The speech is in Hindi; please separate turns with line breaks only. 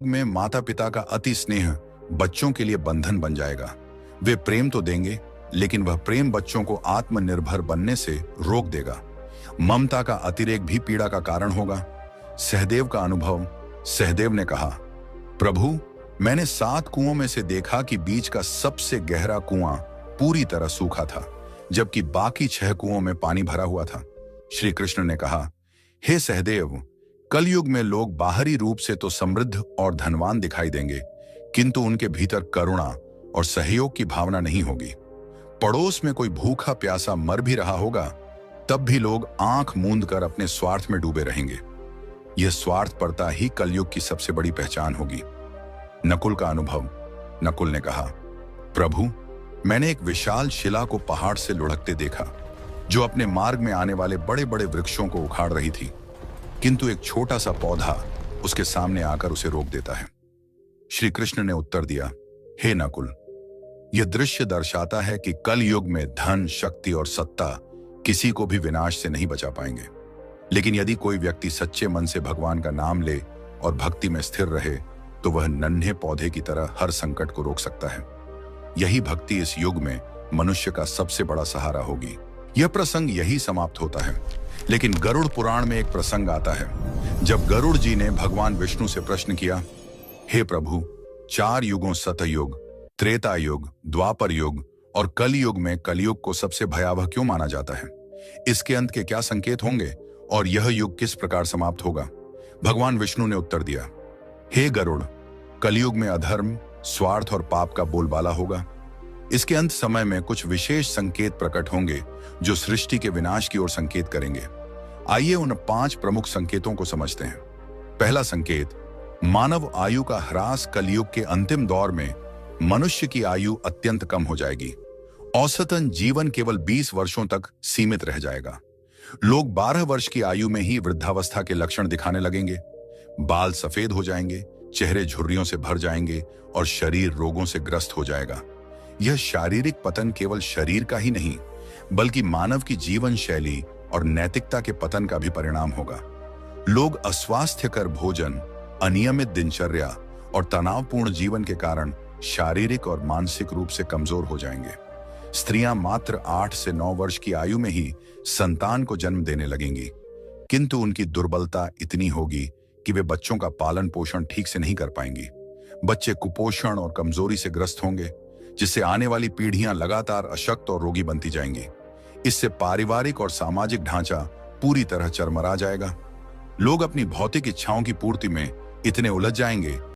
में माता पिता का अति स्नेह बच्चों के लिए बंधन बन जाएगा। वे प्रेम तो देंगे, लेकिन वह प्रेम बच्चों को आत्मनिर्भर बनने से रोक देगा। ममता का अतिरेक भी पीड़ा का कारण होगा। सहदेव का अनुभव। सहदेव ने कहा, प्रभु, मैंने 7 कुओं में से देखा कि बीच का सबसे गहरा कुआं पूरी तरह सूखा था, जबकि बाकी 6 कुओं में पानी भरा हुआ था। श्री कृष्ण ने कहा, हे सहदेव, कलयुग में लोग बाहरी रूप से तो समृद्ध और धनवान दिखाई देंगे, किंतु उनके भीतर करुणा और सहयोग की भावना नहीं होगी। पड़ोस में कोई भूखा प्यासा मर भी रहा होगा, तब भी लोग आंख मूंद कर अपने स्वार्थ में डूबे रहेंगे। यह स्वार्थपरता ही कलयुग की सबसे बड़ी पहचान होगी। नकुल का अनुभव। नकुल ने कहा, प्रभु, मैंने एक विशाल शिला को पहाड़ से लुढ़कते देखा, जो अपने मार्ग में आने वाले बड़े बड़े वृक्षों को उखाड़ रही थी, किंतु एक छोटा सा पौधा उसके सामने आकर उसे रोक देता है। श्री कृष्ण ने उत्तर दिया, हे नकुल, यह दृश्य दर्शाता है कि कल युग में धन, शक्ति और सत्ता किसी को भी विनाश से नहीं बचा पाएंगे, लेकिन यदि कोई व्यक्ति सच्चे मन से भगवान का नाम ले और भक्ति में स्थिर रहे, तो वह नन्हे पौधे की तरह हर संकट को रोक सकता है। यही भक्ति इस युग में मनुष्य का सबसे बड़ा सहारा होगी। यह प्रसंग यही समाप्त होता है, लेकिन गरुड़ पुराण में एक प्रसंग आता है, जब गरुड़ जी ने भगवान विष्णु से प्रश्न किया, हे प्रभु, 4 युगों सतयुग, त्रेता युग, द्वापर युग और कलयुग में कलयुग को सबसे भयावह क्यों माना जाता है? इसके अंत के क्या संकेत होंगे और यह युग किस प्रकार समाप्त होगा? भगवान विष्णु ने उत्तर दिया, हे गरुड़, कलयुग में अधर्म, स्वार्थ और पाप का बोलबाला होगा। इसके अंत समय में कुछ विशेष संकेत प्रकट होंगे जो सृष्टि के विनाश की ओर संकेत करेंगे। आइए उन 5 प्रमुख संकेतों को समझते हैं। पहला संकेत, मानव आयु का ह्रास। कलयुग के अंतिम दौर में मनुष्य की आयु अत्यंत कम हो जाएगी। औसतन जीवन केवल 20 वर्षों तक सीमित रह जाएगा। लोग 12 वर्ष की आयु में ही वृद्धावस्था के लक्षण दिखाने लगेंगे। बाल सफेद हो जाएंगे, चेहरे झुर्रियों से भर जाएंगे और शरीर रोगों से ग्रस्त हो जाएगा। यह शारीरिक पतन केवल शरीर का ही नहीं, बल्कि मानव की जीवन शैली और नैतिकता के पतन का भी परिणाम होगा। लोग अस्वास्थ्यकर भोजन, अनियमित दिनचर्या और तनावपूर्ण जीवन के कारण शारीरिक और मानसिक रूप से कमजोर हो जाएंगे। स्त्रियां मात्र 8 से 9 वर्ष की आयु में ही संतान को जन्म देने लगेंगी, किंतु उनकी दुर्बलता इतनी होगी कि वे बच्चों का पालन पोषण ठीक से नहीं कर पाएंगी। बच्चे कुपोषण और कमजोरी से ग्रस्त होंगे, जिससे आने वाली पीढ़ियां लगातार अशक्त और रोगी बनती जाएंगी। इससे पारिवारिक और सामाजिक ढांचा पूरी तरह चरमरा जाएगा। लोग अपनी भौतिक इच्छाओं की पूर्ति में इतने उलझ जाएंगे